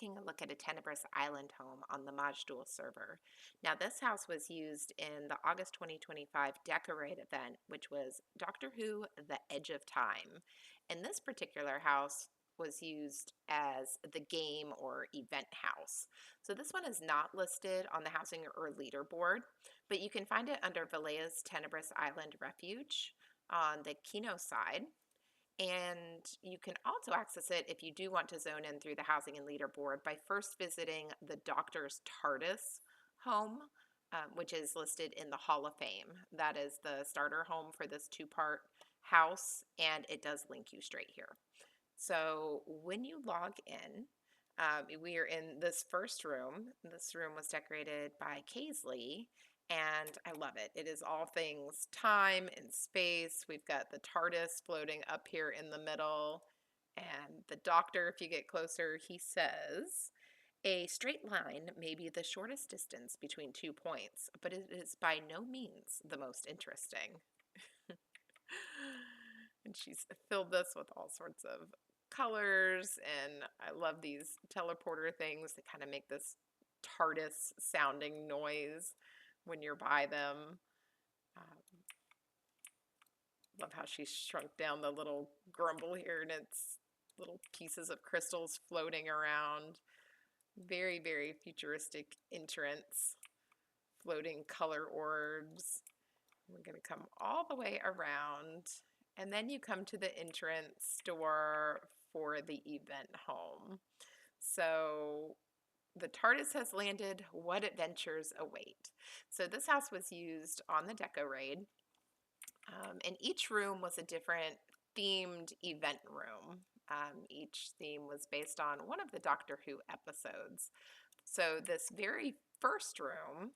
taking a look at a Tenebrous Island home on the Maj'Dul server. Now, this house was used in the August 2025 DecoRaid event, which was Doctor Who: The Edge of Time. And this particular house was used as the game or event house. So this one is not listed on the housing or leaderboard, but you can find it under Valea's Tenebrous Island Refuge on the Kino side. And you can also access it if you do want to zone in through the housing and leaderboard by first visiting the Doctor's TARDIS home, which is listed in the Hall of Fame. That is the starter home for this two-part house, and it does link you straight here. So when you log in, we are in this first room. This room was decorated by Kaisley, and I love it. It is all things time and space. We've got the TARDIS floating up here in the middle, and the Doctor, if you get closer, he says, "A straight line may be the shortest distance between 2 points, but it is by no means the most interesting." And she's filled this with all sorts of colors, and I love these teleporter things that kind of make this TARDIS sounding noise when you're by them. Love how she shrunk down the little grumble here, and it's little pieces of crystals floating around. Very, very futuristic entrance. Floating color orbs. We're going to come all the way around, and then you come to the entrance door for the event home. So the TARDIS has landed. What adventures await? So this house was used on the DecoRaid, and each room was a different themed event room. Each theme was based on one of the Doctor Who episodes. So this very first room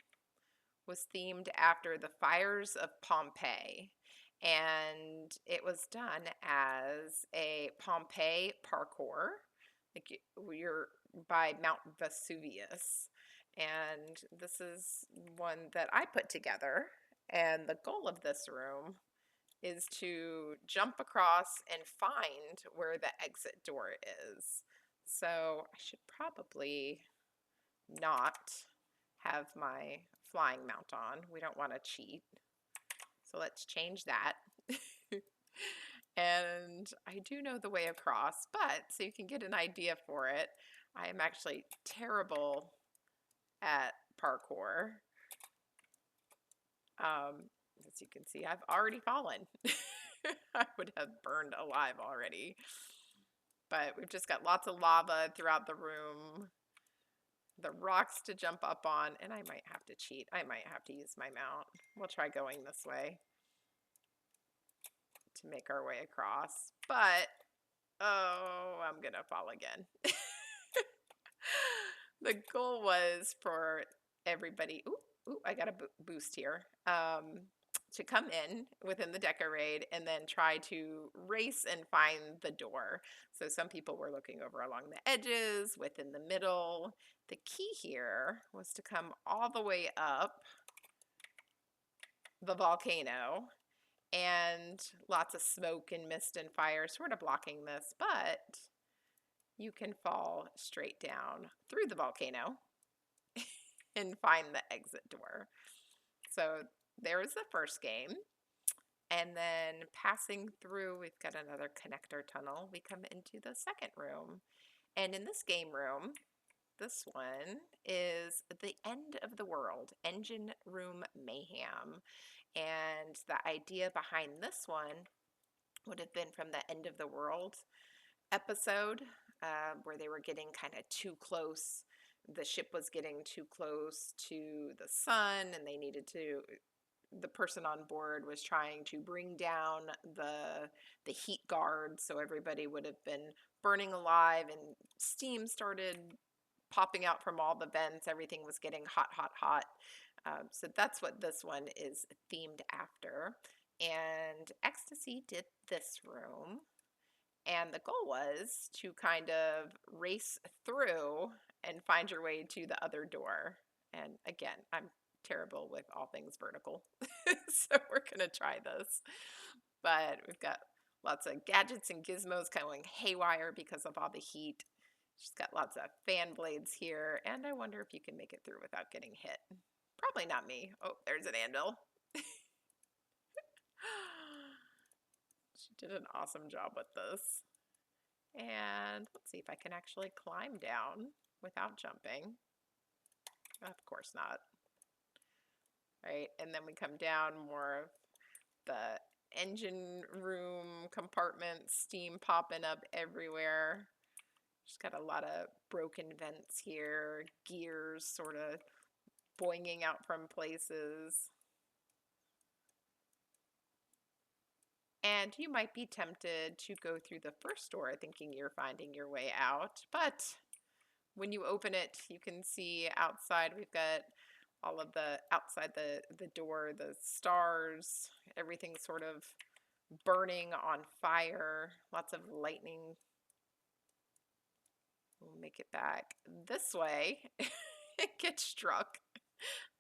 was themed after the fires of Pompeii, and it was done as a Pompeii parkour. Like you're by Mount Vesuvius, and this is one that I put together, and the goal of this room is to jump across and find where the exit door is. So I should probably not have my flying mount on. We don't want to cheat. So let's change that. And I do know the way across, but so you can get an idea for it, I am actually terrible at parkour. As you can see, I've already fallen. I would have burned alive already. But we've just got lots of lava throughout the room, the rocks to jump up on, and I might have to cheat. I might have to use my mount. We'll try going this way to make our way across. But, oh, I'm going to fall again. The goal was for everybody, I got a boost here, to come in within the DecoRaid and then try to race and find the door. So some people were looking over along the edges, within the middle. The key here was to come all the way up the volcano, and lots of smoke and mist and fire sort of blocking this, but you can fall straight down through the volcano and find the exit door. So there is the first game. And then passing through, we've got another connector tunnel. We come into the second room. And in this game room, this one is the end of the world, engine room mayhem. And the idea behind this one would have been from the end of the world episode, where they were getting kind of too close. The ship was getting too close to the sun, and they needed to, the person on board was trying to bring down the heat guard, so everybody would have been burning alive, and steam started popping out from all the vents. Everything was getting hot, hot, hot. So that's what this one is themed after. And Xxtacii did this room, and the goal was to kind of race through and find your way to the other door. And again, I'm terrible with all things vertical, so we're going to try this. But we've got lots of gadgets and gizmos going haywire because of all the heat. She's got lots of fan blades here, and I wonder if you can make it through without getting hit. Probably not me. Oh, there's an anvil. She did an awesome job with this. And let's see if I can actually climb down without jumping. Of course not. Right, and then we come down, more of the engine room compartment, steam popping up everywhere. She's got a lot of broken vents here, gears sort of boinging out from places. And you might be tempted to go through the first door thinking you're finding your way out, but when you open it, you can see outside we've got all of the outside the door, the stars, everything sort of burning on fire, lots of lightning. We'll make it back this way. It gets struck,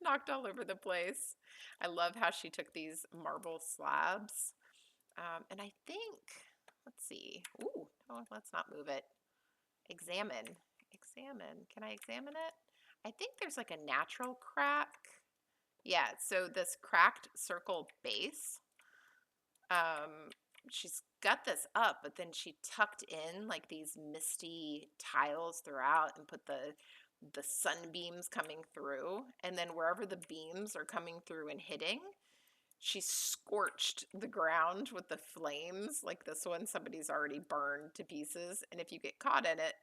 knocked all over the place. I love how she took these marble slabs. And I think, let's see. Ooh, no, let's not move it. Examine. Examine. Can I examine it? I think there's like a natural crack. Yeah, so this cracked circle base, she's got this up, but then she tucked in like these misty tiles throughout and put the sunbeams coming through, and then wherever the beams are coming through and hitting, she scorched the ground with the flames. Like this one, somebody's already burned to pieces, and if you get caught in it,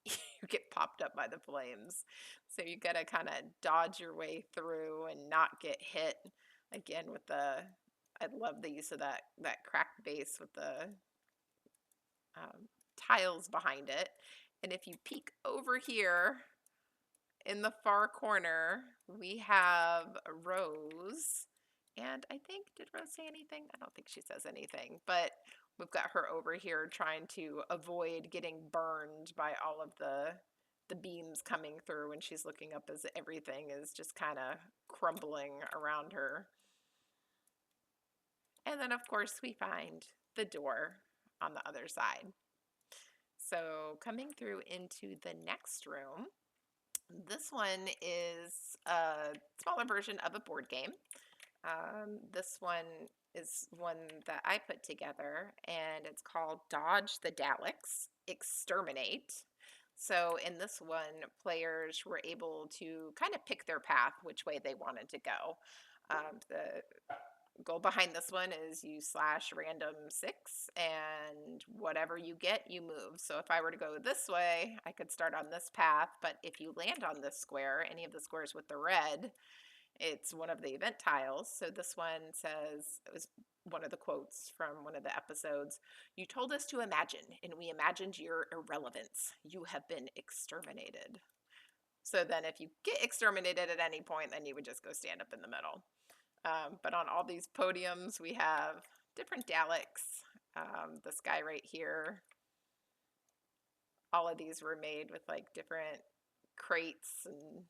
you get popped up by the flames. So you gotta kind of dodge your way through and not get hit. Again, with the, I love the use of that cracked base with the tiles behind it. And if you peek over here in the far corner, we have Rose. And I think, did Rose say anything? I don't think she says anything, but we've got her over here trying to avoid getting burned by all of the beams coming through, and she's looking up as everything is just kind of crumbling around her. And then, of course, we find the door on the other side. So coming through into the next room, this one is a smaller version of a board game. This one is one that I put together, and it's called Dodge the Daleks, Exterminate. So in this one, players were able to kind of pick their path, which way they wanted to go. The goal behind this one is you slash random 6, and whatever you get, you move. So if I were to go this way, I could start on this path, but if you land on this square, any of the squares with the red, it's one of the event tiles. So this one says, it was one of the quotes from one of the episodes, "You told us to imagine, and we imagined your irrelevance. You have been exterminated." So then if you get exterminated at any point, then you would just go stand up in the middle. But on all these podiums, we have different Daleks. This guy right here. All of these were made with like different crates and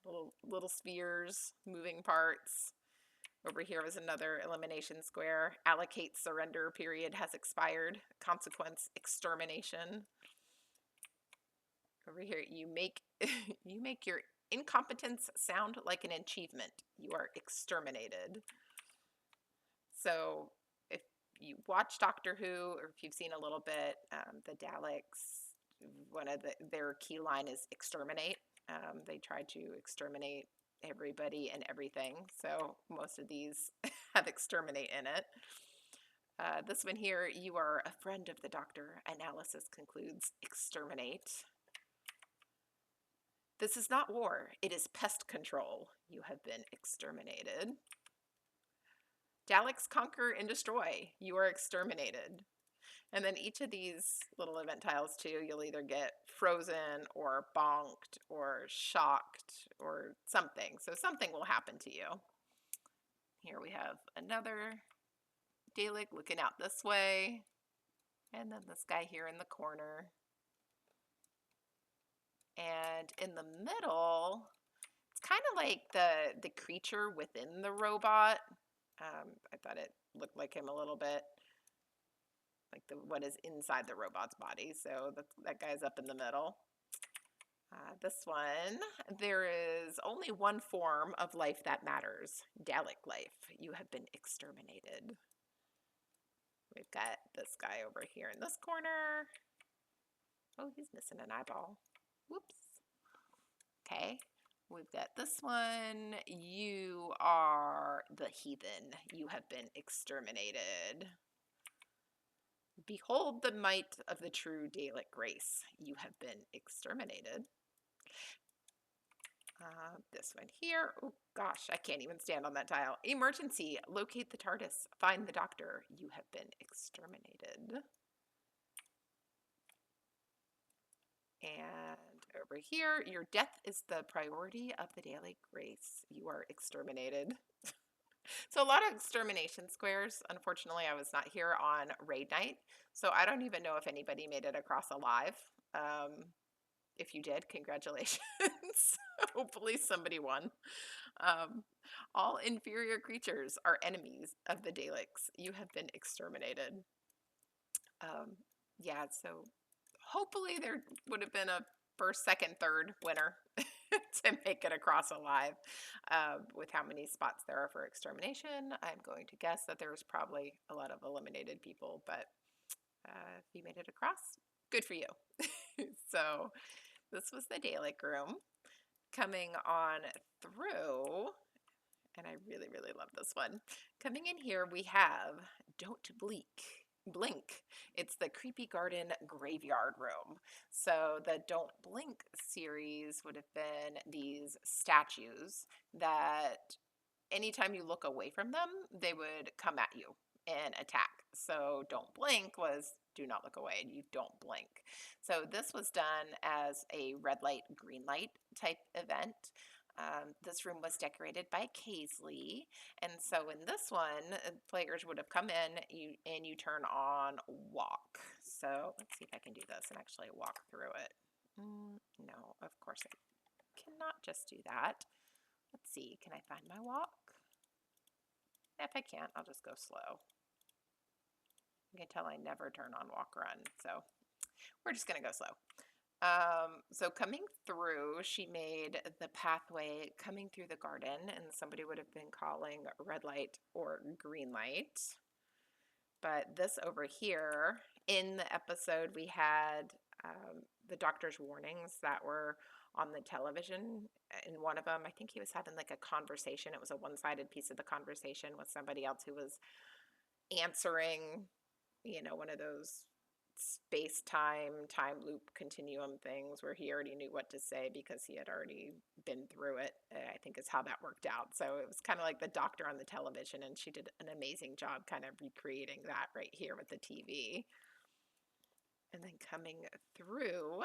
little spheres, moving parts. Over here was another elimination square. Allocate surrender period has expired. Consequence extermination. Over here, you make you make your incompetence sound like an achievement. You are exterminated. So if you watch Doctor Who, or if you've seen a little bit, the Daleks, one of their key line is exterminate. They try to exterminate everybody and everything. So most of these have exterminate in it. This one here, you are a friend of the Doctor. Analysis concludes exterminate. This is not war. It is pest control. You have been exterminated. Daleks conquer and destroy. You are exterminated. And then each of these little event tiles too, you'll either get frozen or bonked or shocked or something. So something will happen to you. Here we have another Dalek looking out this way. And then this guy here in the corner. And in the middle, it's kind of like the creature within the robot. I thought it looked like him a little bit. like what is inside the robot's body. So that guy's up in the middle. This one, there is only one form of life that matters, Dalek life. You have been exterminated. We've got this guy over here in this corner. Oh, he's missing an eyeball. Whoops. Okay. We've got this one. You are the heathen. You have been exterminated. Behold the might of the true Dalek race. You have been exterminated. This one here. Oh gosh, I can't even stand on that tile. Emergency. Locate the TARDIS. Find the doctor. You have been exterminated. And over here, your death is the priority of the Dalek race. You are exterminated. So a lot of extermination squares. Unfortunately, I was not here on raid night, so I don't even know if anybody made it across alive. If you did, congratulations. Hopefully somebody won. All inferior creatures are enemies of the Daleks. You have been exterminated. Yeah, so hopefully there would have been a first, second, third winner to make it across alive. With how many spots there are for extermination, I'm going to guess that there's probably a lot of eliminated people, but if you made it across, good for you. So this was the Dalek room. Coming on through, and I really, really love this one. Coming in here, we have Don't Blink. It's the Creepy Garden Graveyard Room. So the Don't Blink series would have been these statues that anytime you look away from them, they would come at you and attack. So Don't Blink was do not look away and you don't blink. So this was done as a red light, green light type event. This room was decorated by Kaisley, and so in this one, players would have come in and you turn on walk. So let's see if I can do this and actually walk through it. No, of course I cannot just do that. Let's see, can I find my walk? If I can't, I'll just go slow. You can tell I never turn on walk run, so we're just gonna go slow. So coming through, she made the pathway coming through the garden, and somebody would have been calling red light or green light. But this over here, in the episode, we had the doctor's warnings that were on the television. In one of them, I think he was having like a conversation. It was a one-sided piece of the conversation with somebody else who was answering, you know, one of those space-time, time loop continuum things where he already knew what to say because he had already been through it, I think is how that worked out. So it was kind of like the doctor on the television, and she did an amazing job kind of recreating that right here with the TV. And then coming through,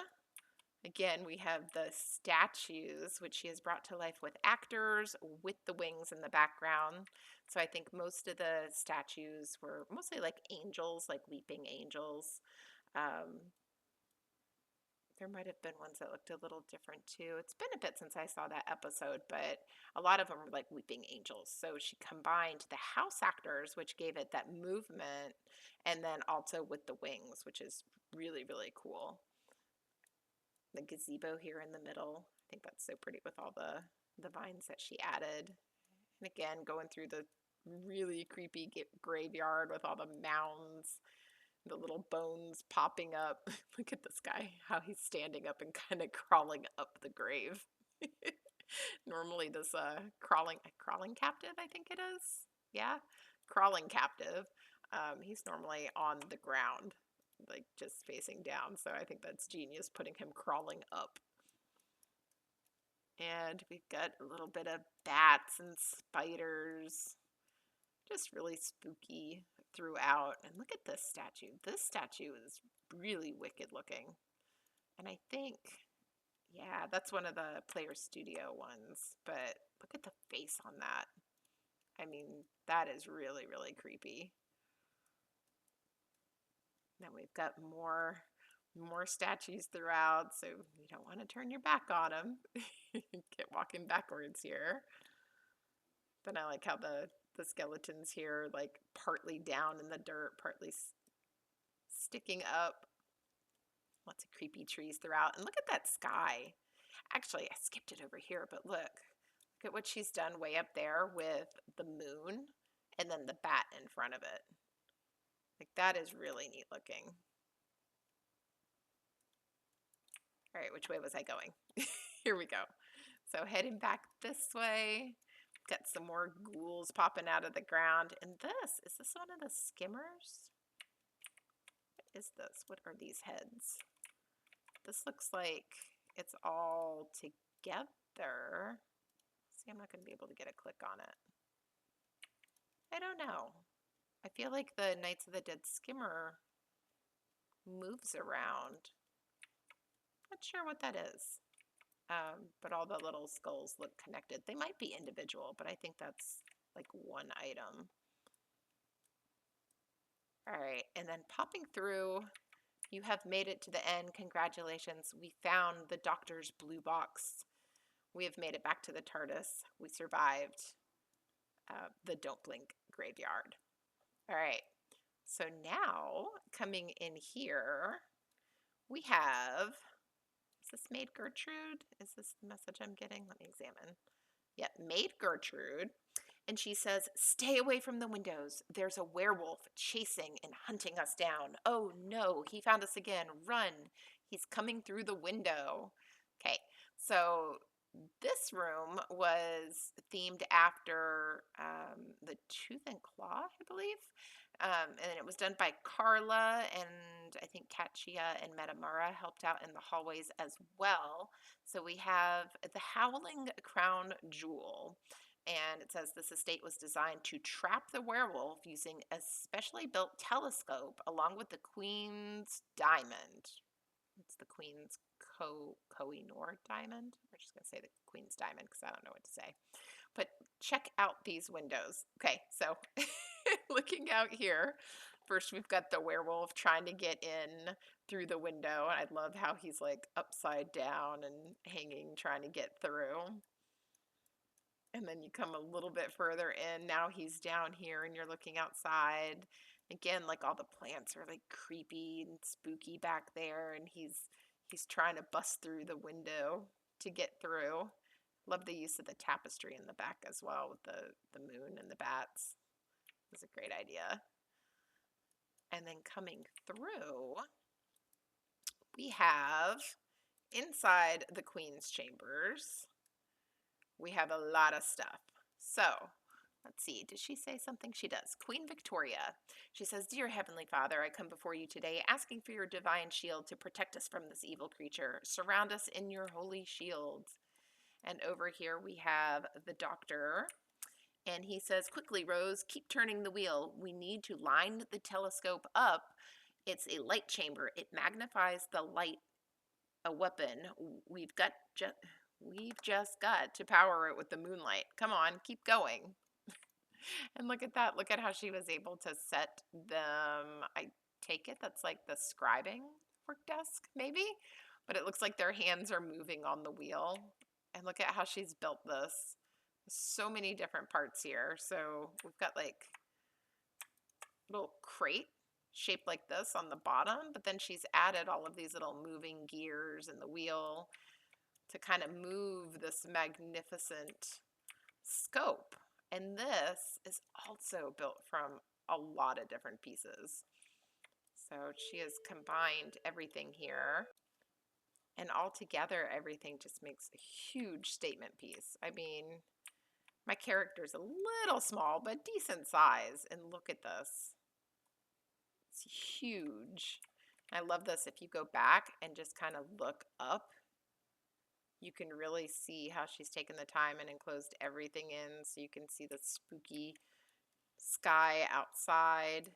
again, we have the statues, which she has brought to life with actors with the wings in the background. So I think most of the statues were mostly like angels, like weeping angels. There might have been ones that looked a little different too. It's been a bit since I saw that episode, but a lot of them were like weeping angels. So she combined the house actors, which gave it that movement, and then also with the wings, which is really, really cool. The gazebo here in the middle. I think that's so pretty with all the vines that she added. And again, going through the really creepy graveyard with all the mounds, the little bones popping up. Look at this guy, how he's standing up and kind of crawling up the grave. Normally this crawling captive, I think it is. Yeah, crawling captive. He's normally on the ground, like just facing down. So I think that's genius, putting him crawling up. And we've got a little bit of bats and spiders. Just really spooky throughout. And look at this statue. This statue is really wicked looking. And I think, yeah, that's one of the Player Studio ones. But look at the face on that. I mean, that is really, really creepy. Then we've got more statues throughout, so you don't want to turn your back on them. Get walking backwards here. Then I like how the skeletons here, like partly down in the dirt, partly sticking up. Lots of creepy trees throughout. And look at that sky. Actually, I skipped it over here, but look at what she's done way up there with the moon and then the bat in front of it. Like, that is really neat looking. All right, which way was I going? Here we go. So heading back this way. Got some more ghouls popping out of the ground. And is this one of the skimmers? What is this? What are these heads? This looks like it's all together. See, I'm not going to be able to get a click on it. I don't know. I feel like the Knights of the Dead skimmer moves around. Not sure what that is. But all the little skulls look connected. They might be individual, but I think that's like one item. All right, and then popping through, you have made it to the end. Congratulations. We found the doctor's blue box. We have made it back to the TARDIS. We survived the Don't Blink graveyard. All right, so now coming in here, we have, is this Maid Gertrude? Is this the message I'm getting? Let me examine. Yeah, Maid Gertrude. And she says, "Stay away from the windows. There's a werewolf chasing and hunting us down. Oh no, he found us again. Run. He's coming through the window." Okay, so this room was themed after the Tooth and Claw, I believe. And it was done by Karrla, and I think Catchia and Metamarra helped out in the hallways as well. So we have the Howling Crown Jewel. And it says this estate was designed to trap the werewolf using a specially built telescope along with the Queen's Diamond. It's the Queen's Koh-i-Noor diamond. We're just going to say the Queen's diamond because I don't know what to say. But check out these windows. Okay, so looking out here, first we've got the werewolf trying to get in through the window. I love how he's like upside down and hanging, trying to get through. And then you come a little bit further in. Now he's down here and you're looking outside. Again, like all the plants are like creepy and spooky back there, and he's trying to bust through the window to get through. Love the use of the tapestry in the back as well with the moon and the bats. It's a great idea. And then coming through, we have inside the Queen's chambers, we have a lot of stuff. So let's see, did she say something? She does. Queen Victoria. She says, "Dear Heavenly Father, I come before you today asking for your divine shield to protect us from this evil creature. Surround us in your holy shield." And over here we have the doctor. And he says, "Quickly, Rose, keep turning the wheel. We need to line the telescope up. It's a light chamber. It magnifies the light, a weapon. We've just got to power it with the moonlight. Come on, keep going." And look at that. Look at how she was able to set them. I take it that's like the scribing work desk, maybe? But it looks like their hands are moving on the wheel. And look at how she's built this. So many different parts here. So we've got like a little crate shaped like this on the bottom, but then she's added all of these little moving gears in the wheel to kind of move this magnificent scope. And this is also built from a lot of different pieces. So she has combined everything here. And all together, everything just makes a huge statement piece. I mean, my character's a little small, but decent size. And look at this. It's huge. I love this. If you go back and just kind of look up, you can really see how she's taken the time and enclosed everything in, so you can see the spooky sky outside.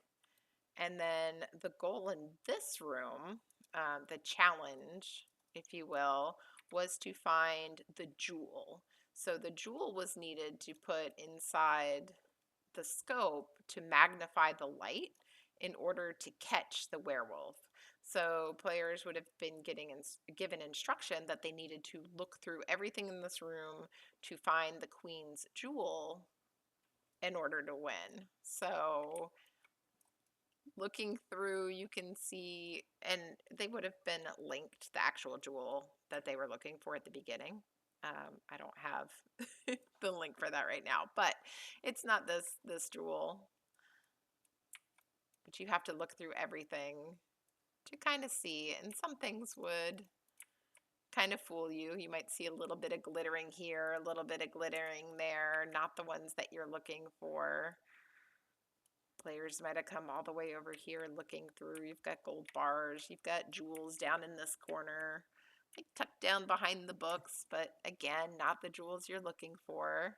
And then the goal in this room, the challenge, if you will, was to find the jewel. So the jewel was needed to put inside the scope to magnify the light in order to catch the werewolf. So players would have been given instruction that they needed to look through everything in this room to find the Queen's jewel in order to win. So looking through, you can see, and they would have been linked, the actual jewel that they were looking for at the beginning. I don't have the link for that right now, but it's not this jewel. But you have to look through everything to kind of see, and some things would kind of fool you. You might see a little bit of glittering here, a little bit of glittering there, not the ones that you're looking for. Players might have come all the way over here looking through. You've got gold bars, you've got jewels down in this corner, like tucked down behind the books, but again, not the jewels you're looking for.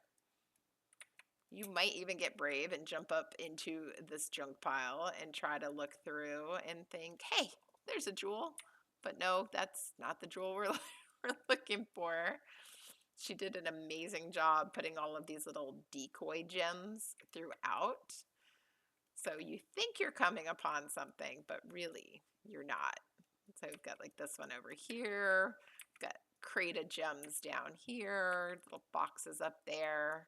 You might even get brave and jump up into this junk pile and try to look through and think, hey, there's a jewel. But no, that's not the jewel we're looking for. She did an amazing job putting all of these little decoy gems throughout. So you think you're coming upon something, but really you're not. So we've got like this one over here. We've got crate of gems down here, little boxes up there.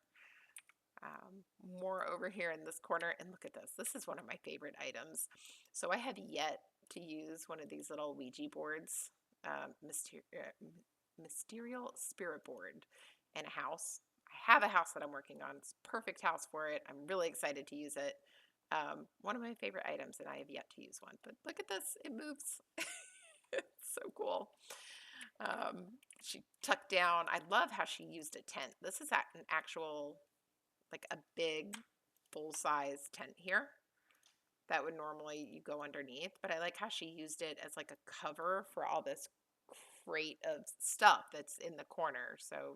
More over here in this corner. And look at this. This is one of my favorite items. So I have yet to use one of these little Ouija boards, Mysterial Spirit Board in a house. I have a house that I'm working on. It's a perfect house for it. I'm really excited to use it. One of my favorite items, and I have yet to use one. But look at this. It moves. It's so cool. She tucked down. I love how she used a tent. This is an actual, like a big full-size tent here that would normally you go underneath, but I like how she used it as like a cover for all this crate of stuff that's in the corner. So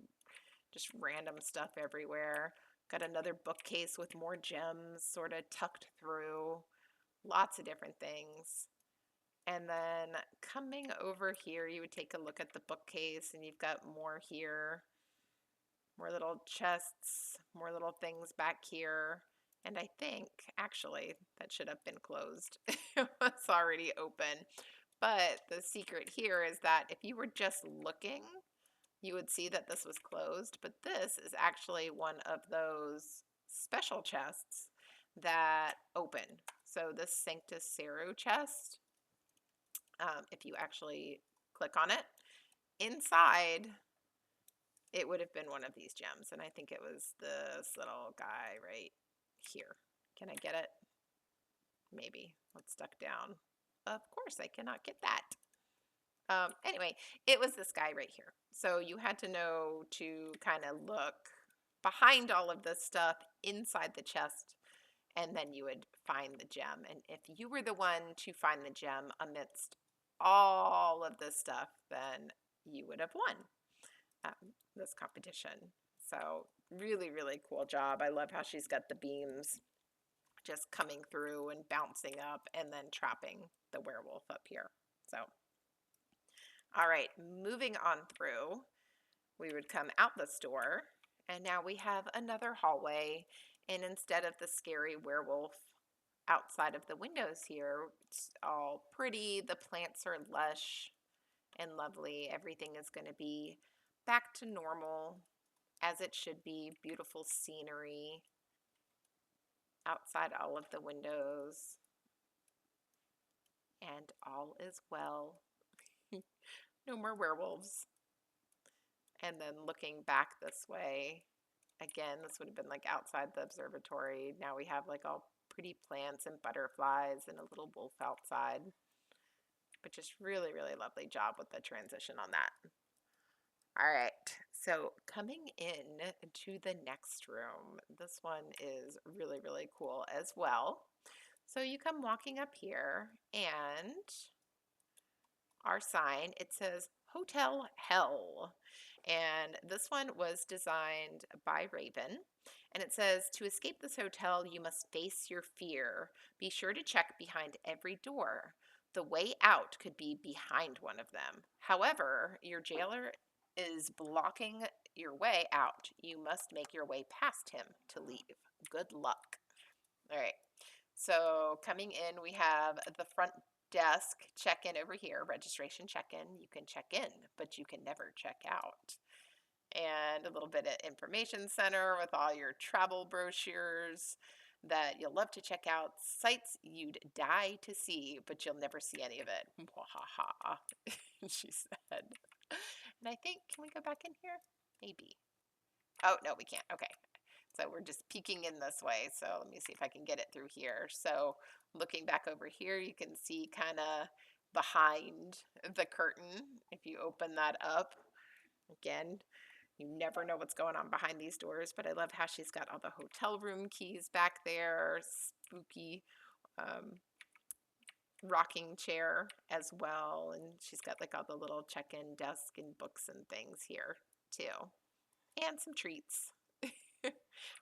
just random stuff everywhere. Got another bookcase with more gems sort of tucked through. Lots of different things. And then coming over here, you would take a look at the bookcase, and you've got more here. More little chests, more little things back here. And I think, actually, that should have been closed. It was already open. But the secret here is that if you were just looking, you would see that this was closed. But this is actually one of those special chests that open. So this Xxtacii chest, if you actually click on it, inside it would have been one of these gems, and I think it was this little guy right here. Can I get it? Maybe. It's stuck down. Of course, I cannot get that. Anyway, it was this guy right here. So you had to know to kind of look behind all of this stuff inside the chest, and then you would find the gem. And if you were the one to find the gem amidst all of this stuff, then you would have won this competition. So really, really cool job. I love how she's got the beams just coming through and bouncing up and then trapping the werewolf up here. So, all right, moving on through, we would come out the store, and now we have another hallway, and instead of the scary werewolf outside of the windows here, it's all pretty, the plants are lush and lovely, everything is going to be back to normal as it should be. Beautiful scenery outside all of the windows, and all is well. No more werewolves. And then looking back this way, again, this would have been like outside the observatory. Now we have like all pretty plants and butterflies and a little wolf outside. But just really, really lovely job with the transition on that. All right, so coming in to the next room, this one is really, really cool as well. So you come walking up here, and our sign, it says Hotel Hell. And this one was designed by Raevenn. And it says, to escape this hotel, you must face your fear. Be sure to check behind every door. The way out could be behind one of them. However, your jailer is blocking your way out. You must make your way past him to leave. Good luck. All right. So coming in, we have the front desk check-in over here, registration check-in. You can check in, but you can never check out. And a little bit of information center with all your travel brochures. that you'll love to check out, sights you'd die to see, but you'll never see any of it. Mwahaha, she said. And I think, can we go back in here? Maybe. Oh, no, we can't. Okay. So we're just peeking in this way. So let me see if I can get it through here. So looking back over here, you can see kind of behind the curtain. If you open that up, again, you never know what's going on behind these doors, but I love how she's got all the hotel room keys back there, spooky rocking chair as well. And she's got like all the little check-in desk and books and things here too. And some treats.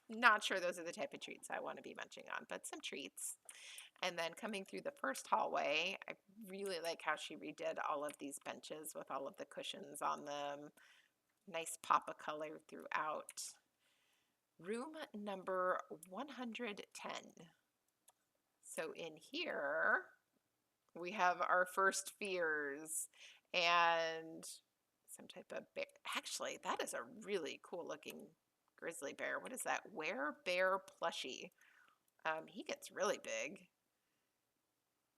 Not sure those are the type of treats I want to be munching on, but some treats. And then coming through the first hallway, I really like how she redid all of these benches with all of the cushions on them. Nice pop of color throughout. Room number 110. So in here, we have our first fears and some type of bear. Actually, that is a really cool looking grizzly bear. What is that? Werebear plushie. He gets really big.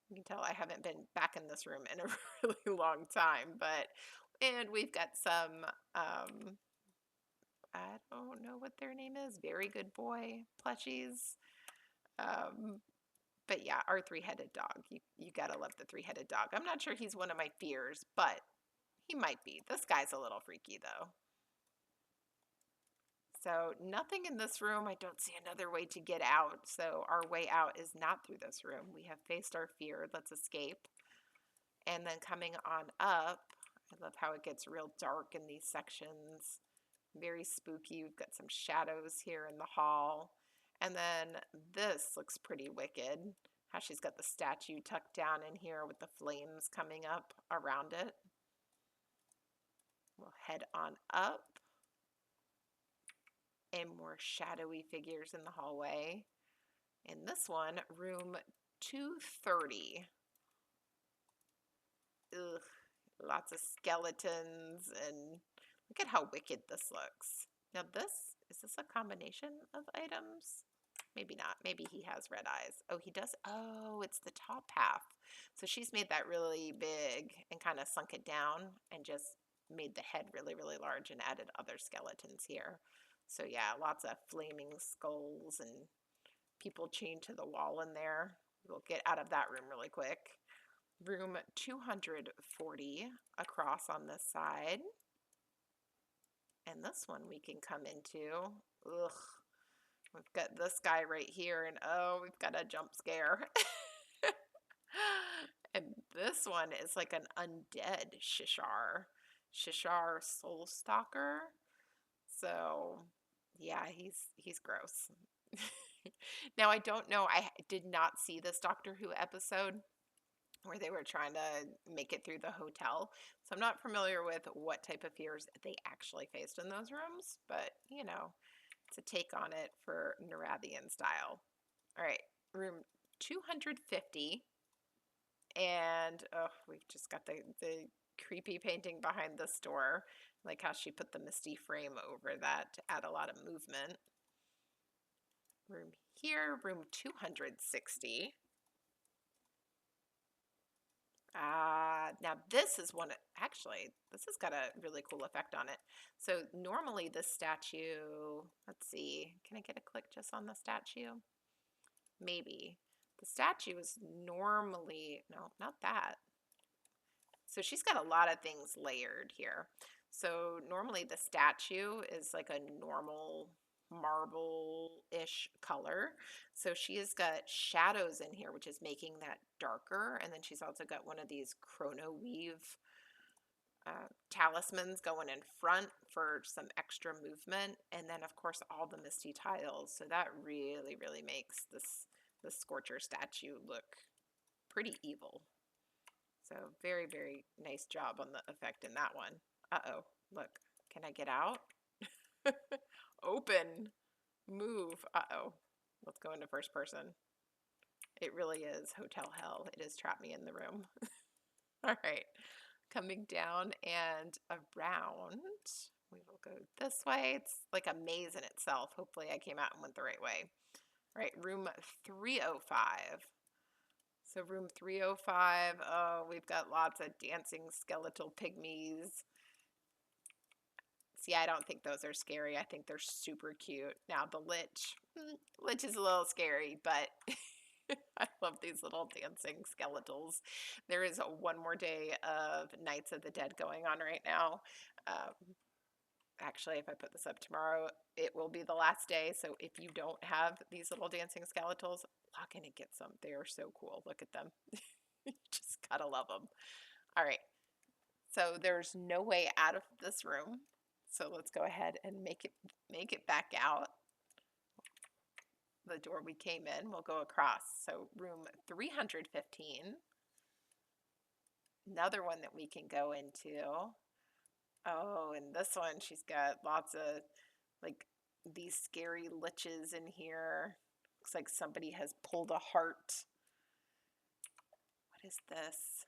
You can tell I haven't been back in this room in a really long time, and we've got some, I don't know what their name is, Very Good Boy plushies. But yeah, our three-headed dog. You gotta love the three-headed dog. I'm not sure he's one of my fears, but he might be. This guy's a little freaky though. So nothing in this room. I don't see another way to get out. So our way out is not through this room. We have faced our fear. Let's escape. And then coming on up, I love how it gets real dark in these sections. Very spooky. We've got some shadows here in the hall. And then this looks pretty wicked. How she's got the statue tucked down in here with the flames coming up around it. We'll head on up. And more shadowy figures in the hallway. In this one, room 230. Ugh, lots of skeletons, and look at how wicked this looks. Now is this a combination of items? Maybe not. Maybe he has red eyes. Oh, he does. Oh, it's the top half. So she's made that really big and kind of sunk it down and just made the head really, really large and added other skeletons here. So yeah, lots of flaming skulls and people chained to the wall in there. We'll get out of that room really quick. Room 240 across on this side. And this one we can come into. Ugh. We've got this guy right here, and oh, we've got a jump scare. And this one is like an undead Shishar. Shishar Soul Stalker. So yeah, he's gross. Now I don't know, I did not see this Doctor Who episode where they were trying to make it through the hotel. So I'm not familiar with what type of fears they actually faced in those rooms, but you know, it's a take on it for Nerathian style. All right, room 250. And oh, we've just got the creepy painting behind this door. Like how she put the misty frame over that to add a lot of movement. Room here, room 260. Now this is one, actually, this has got a really cool effect on it. So normally this statue, let's see, can I get a click just on the statue? Maybe. The statue is normally, no, not that. So she's got a lot of things layered here. So normally the statue is like a normal marble-ish color. So she has got shadows in here, which is making that darker. And then she's also got one of these chrono weave talismans going in front for some extra movement. And then of course all the misty tiles. So that really, really makes this Scorcher statue look pretty evil. So very, very nice job on the effect in that one. Uh-oh, look, can I get out? Open, move, uh-oh. Let's go into first person. It really is hotel hell. It has trapped me in the room. All right, coming down and around. We will go this way. It's like a maze in itself. Hopefully I came out and went the right way. Right, room 305. So room 305, oh, we've got lots of dancing skeletal pygmies. See, I don't think those are scary. I think they're super cute. Now the Lich is a little scary, but I love these little dancing skeletals. There is one more day of Nights of the Dead going on right now. Actually, if I put this up tomorrow, it will be the last day. So if you don't have these little dancing skeletals, log in and get some. They are so cool. Look at them. You just gotta love them. All right. So there's no way out of this room. So let's go ahead and make it back out. The door we came in, we'll go across. So room 315. Another one that we can go into. Oh, and this one, she's got lots of like these scary liches in here. Looks like somebody has pulled a heart. What is this?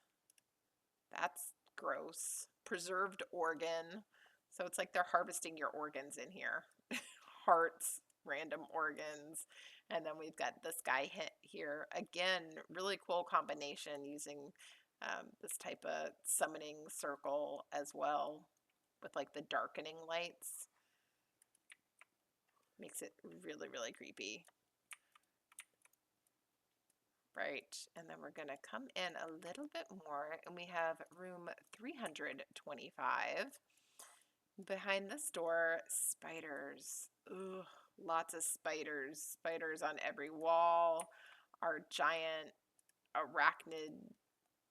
That's gross. Preserved organ. So it's like they're harvesting your organs in here. Hearts, random organs. And then we've got this guy here. Again, really cool combination using this type of summoning circle as well with like the darkening lights. Makes it really, really creepy. Right, and then we're gonna come in a little bit more and we have room 325. Behind this door, spiders. Ugh, lots of spiders. Spiders on every wall. Our giant arachnid,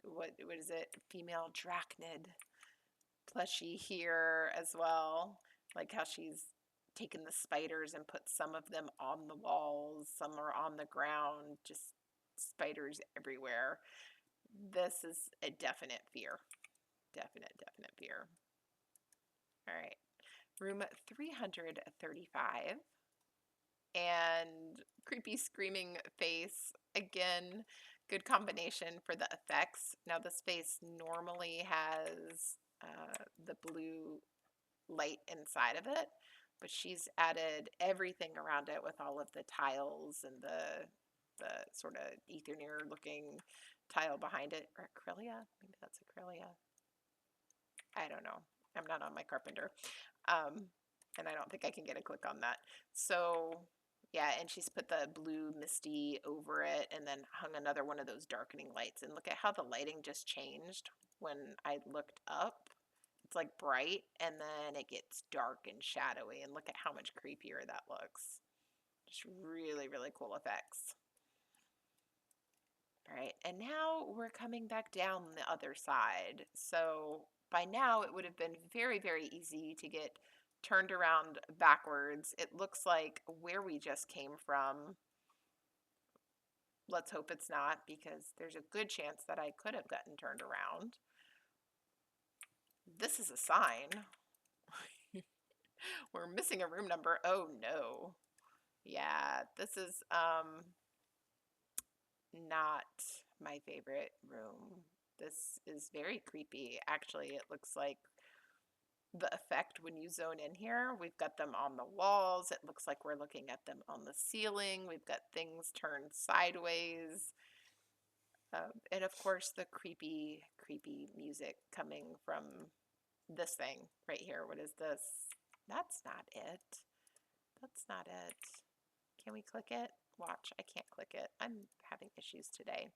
what is it? Female drachnid plushie here as well. Like how she's taken the spiders and put some of them on the walls, some are on the ground, just spiders everywhere. This is a definite fear. Definite fear. All right, room 335. And creepy screaming face. Again, good combination for the effects. Now this face normally has the blue light inside of it, but she's added everything around it with all of the tiles and the sort of Aetherneer looking tile behind it. Or Karrla? Maybe that's a Karrla. I don't know. I'm not on my carpenter. And I don't think I can get a click on that. So yeah, and she's put the blue misty over it and then hung another one of those darkening lights. And look at how the lighting just changed when I looked up. It's like bright and then it gets dark and shadowy. And look at how much creepier that looks. Just really, really cool effects. All right, and now we're coming back down the other side. So by now it would have been very, very easy to get turned around backwards. It looks like where we just came from. Let's hope it's not, because there's a good chance that I could have gotten turned around. This is a sign. We're missing a room number. Oh no. Yeah, this is not my favorite room. This is very creepy. Actually, it looks like the effect when you zone in here. We've got them on the walls. It looks like we're looking at them on the ceiling. We've got things turned sideways. And of course, the creepy, creepy music coming from this thing right here. What is this? That's not it. That's not it. Can we click it? Watch, I can't click it. I'm having issues today.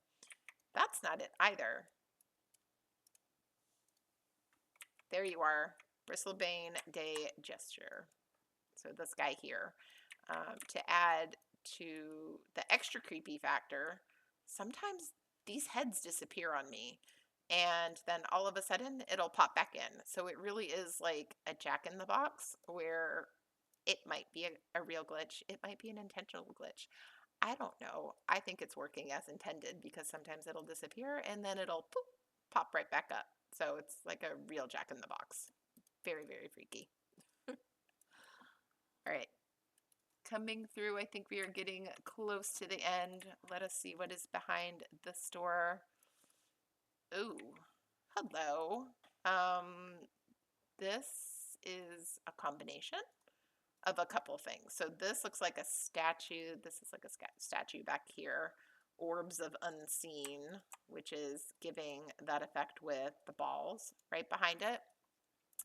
That's not it either. There you are. Bristlebane Day Gesture. So this guy here. To add to the extra creepy factor, sometimes these heads disappear on me. And then all of a sudden, it'll pop back in. So it really is like a jack-in-the-box where it might be a real glitch. It might be an intentional glitch. I don't know. I think it's working as intended because sometimes it'll disappear and then it'll poof, pop right back up. So it's like a real jack-in-the-box. Very, very freaky. All right. Coming through, I think we are getting close to the end. Let us see what is behind this door. Ooh, hello. This is a combination of a couple things. So this looks like a statue. This is like a statue back here. Orbs of Unseen, which is giving that effect with the balls right behind it.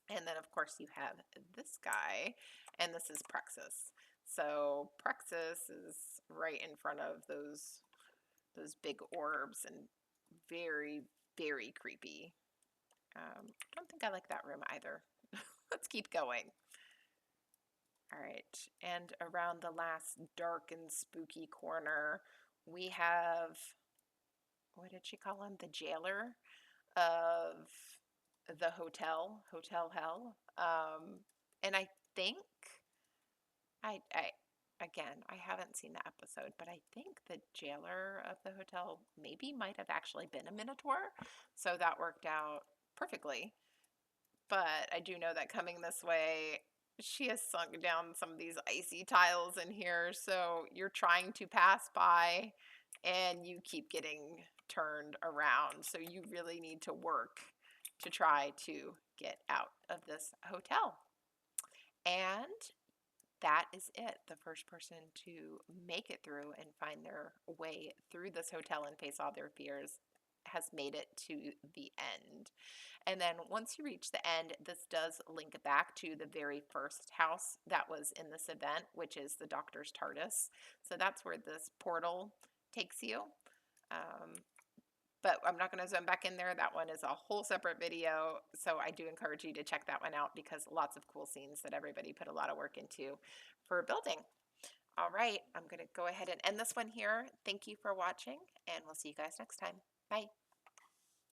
And then, of course, you have this guy, and this is Praxis. So Praxis is right in front of those big orbs and very, very creepy. I don't think I like that room either. Let's keep going. All right, and around the last dark and spooky corner, we have, what did she call him? The jailer of the Hotel Hell. And I think, again, I haven't seen the episode, but I think the jailer of the hotel maybe might have actually been a Minotaur. So that worked out perfectly. But I do know that coming this way, she has sunk down some of these icy tiles in here. So you're trying to pass by and you keep getting turned around. So you really need to work to try to get out of this hotel. And that is it. The first person to make it through and find their way through this hotel and face all their fears has made it to the end. And then once you reach the end, this does link back to the very first house that was in this event, which is the Doctor's TARDIS. So that's where this portal takes you. But I'm not going to zoom back in there. That one is a whole separate video. So I do encourage you to check that one out because lots of cool scenes that everybody put a lot of work into for building. All right, I'm going to go ahead and end this one here. Thank you for watching, and we'll see you guys next time. Bye.